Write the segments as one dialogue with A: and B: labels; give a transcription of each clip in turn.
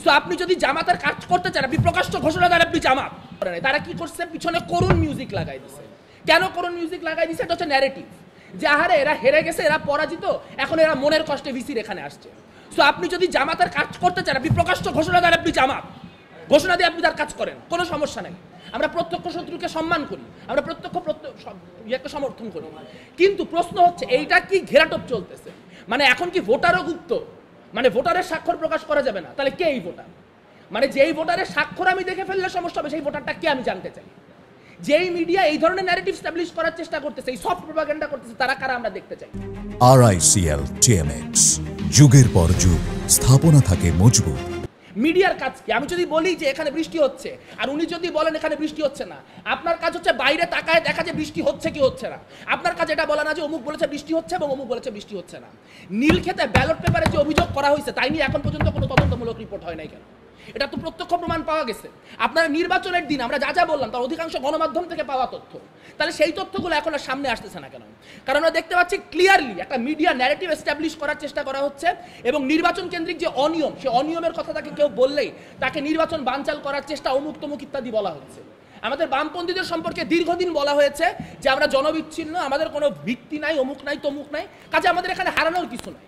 A: So আপনি যদি জামাতের কাজ করতে চান, আপনি প্রকাশ্য ঘোষণা দেন আপনি জামাত। তারা কি করছে, পিছনে করুণ মিউজিক লাগাই দিছে। কেন করুণ মিউজিক লাগাই দিছে? এটা হচ্ছে ন্যারেটিভ, যে আহারে এরা হেরে গেছে, এরা পরাজিত, এখন এরা মনের কষ্টে ভিসির এখানে আসছে। সো আপনি যদি জামাতের কাজ করতে চান, আপনি প্রকাশ্য ঘোষণা দেন আপনি জামাত, ঘোষণা দিয়ে আপনি তার কাজ করেন, কোনো সমস্যা নেই। আমরা প্রত্যক্ষ শত্রুকে সম্মান করি, আমরা প্রত্যক্ষ ইয়েকে সমর্থন করি। কিন্তু প্রশ্ন হচ্ছে এইটা কি ঘেরাটোপ চলতেছে, মানে এখন কি ভোটারও গুপ্ত, মানে ভোটারের স্বাক্ষর প্রকাশ করা যাবে না, তাহলে কে এই ভোটার? মানে যেই ভোটারের স্বাক্ষর আমি দেখে ফেললে সমস্যা হবে, সেই ভোটারটা কে আমি জানতে চাই। যেই মিডিয়া এই ধরনের ন্যারেটিভ স্টাবলিশ করার চেষ্টা করতেছে, এই সফট প্রপাগান্ডা করতেছে, তারা কারা আমরা দেখতে চাই।
B: RICL TMX, যুগের পর যুগ স্থাপনা থাকে মজবুত।
A: মিডিয়ার কাজ কি? আমি যদি বলি যে এখানে বৃষ্টি হচ্ছে, আর উনি যদি বলেন এখানে বৃষ্টি হচ্ছে না, আপনার কাজ হচ্ছে বাইরে তাকায় দেখা যে বৃষ্টি হচ্ছে কি হচ্ছে না। আপনার কাজ এটা বলা না যে অমুক বলেছে বৃষ্টি হচ্ছে এবং অমুক বলেছে বৃষ্টি হচ্ছে না। নীলক্ষেতে ব্যালট পেপারে যে অভিযোগ করা হয়েছে তাই নিয়ে এখন পর্যন্ত কোনো তদন্তমূলক রিপোর্ট হয় নাই কেন? এটা তো প্রত্যক্ষ প্রমাণ পাওয়া গেছে। আপনারা নির্বাচনের দিন আমরা যা যা বললাম তার অধিকাংশ গণমাধ্যম থেকে পাওয়া তথ্য, তাহলে সেই তথ্যগুলো এখন আর সামনে আসতেছে না কেন? কারণ আমরা দেখতে পাচ্ছি ক্লিয়ারলি একটা মিডিয়া ন্যারেটিভ এস্টাবলিশ করার চেষ্টা করা হচ্ছে, এবং নির্বাচন কেন্দ্রিক যে অনিয়ম, সে অনিয়মের কথা তাকে কেউ বললেই তাকে নির্বাচন বানচাল করার চেষ্টা, অমুক তমুক ইত্যাদি বলা হচ্ছে। আমাদের বামপন্থীদের সম্পর্কে দীর্ঘদিন বলা হয়েছে যে আমরা জনবিচ্ছিন্ন, আমাদের কোনো ভিত্তি নাই, অমুক নাই তমুক নাই, কাজে আমাদের এখানে হারানোর কিছু নাই।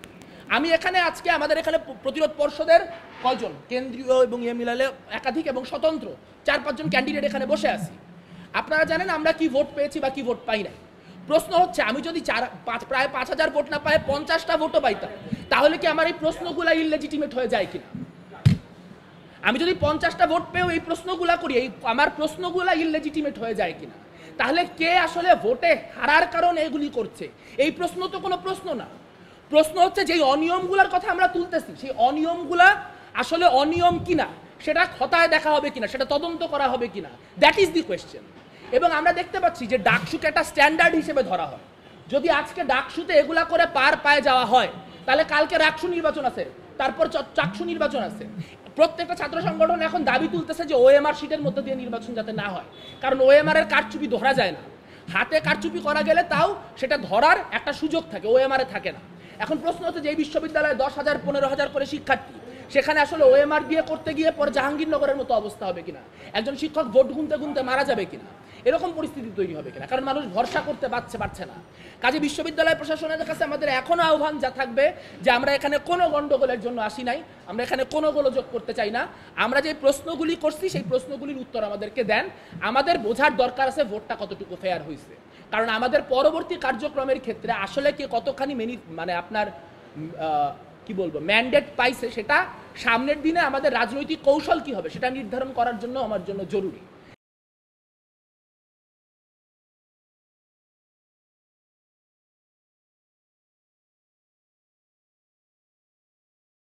A: আমি এখানে আজকে আমাদের এখানে প্রতিরোধ পর্ষদের কয়জন কেন্দ্রীয় এবং ইয়ে মিলালে একাধিক এবং স্বতন্ত্র 4-5 জন ক্যান্ডিডেট এখানে বসে আছি। আপনারা জানেন আমরা কি ভোট পেয়েছি বা কি ভোট পাই নাই। প্রশ্ন হচ্ছে আমি যদি প্রায় 5000 ভোট না পাই 50টা ভোটও পাইতাম, তাহলে কি আমার এই প্রশ্নগুলা ইললেজিটিমেট হয়ে যায় কিনা? আমি যদি 50টা ভোট পেয়েও এই প্রশ্নগুলা করি, এই আমার প্রশ্নগুলা ইললেজিটিমেট হয়ে যায় কিনা? তাহলে কে আসলে ভোটে হারার কারণে এগুলি করছে? এই প্রশ্ন তো কোনো প্রশ্ন না। প্রশ্ন হচ্ছে যে অনিয়মগুলোর কথা আমরা তুলতেছি, সেই অনিয়মগুলা আসলে অনিয়ম কিনা, সেটা খতায় দেখা হবে কিনা, সেটা তদন্ত করা হবে কিনা, দ্যাট ইজ দি কোয়েশ্চেন। এবং আমরা দেখতে পাচ্ছি যে ডাকসুকে একটা স্ট্যান্ডার্ড হিসেবে ধরা হয়। যদি আজকে ডাকসুতে এগুলা করে পার পায়ে যাওয়া হয়, তাহলে কালকে রাকসু নির্বাচন আছে, তারপর চাকসু নির্বাচন আছে। প্রত্যেকটা ছাত্র সংগঠন এখন দাবি তুলতেছে যে OMR শিটের মধ্যে দিয়ে নির্বাচন যাতে না হয়, কারণ OMR এর কারচুপি ধরা যায় না। হাতে কারচুপি করা গেলে তাও সেটা ধরার একটা সুযোগ থাকে, OMR এ থাকে না। এখন প্রশ্ন হচ্ছে যে এই বিশ্ববিদ্যালয়ে 10,000 15,000 করে শিক্ষার্থী, সেখানে আসলে OMR দিয়ে করতে গিয়ে পরে জাহাঙ্গীরনগরের মতো অবস্থা হবে কিনা, একজন শিক্ষক ভোট গুনতে গুনতে মারা যাবে কিনা, এরকম পরিস্থিতি তৈরি হবে কিনা, কারণ মানুষ ভরসা করতে পারছে না। কাজে বিশ্ববিদ্যালয় প্রশাসনের কাছে আমাদের এখনো আহ্বান যা থাকবে যে আমরা এখানে কোনো গন্ডগোলের জন্য আসি নাই, আমরা এখানে কোনো গোলযোগ করতে চাই না। আমরা যে প্রশ্নগুলি করছি সেই প্রশ্নগুলির উত্তর আমাদেরকে দেন। আমাদের বোঝার দরকার আছে ভোটটা কতটুকু ফেয়ার হয়েছে, কারণ আমাদের পরবর্তী কার্যক্রমের ক্ষেত্রে আসলে কে কতখানি মানে আপনার কি বলবো ম্যান্ডেট পাইছে, সেটা সামনের দিনে আমাদের রাজনৈতিক কৌশল কি হবে সেটা নির্ধারণ করার জন্য আমার জন্য জরুরি।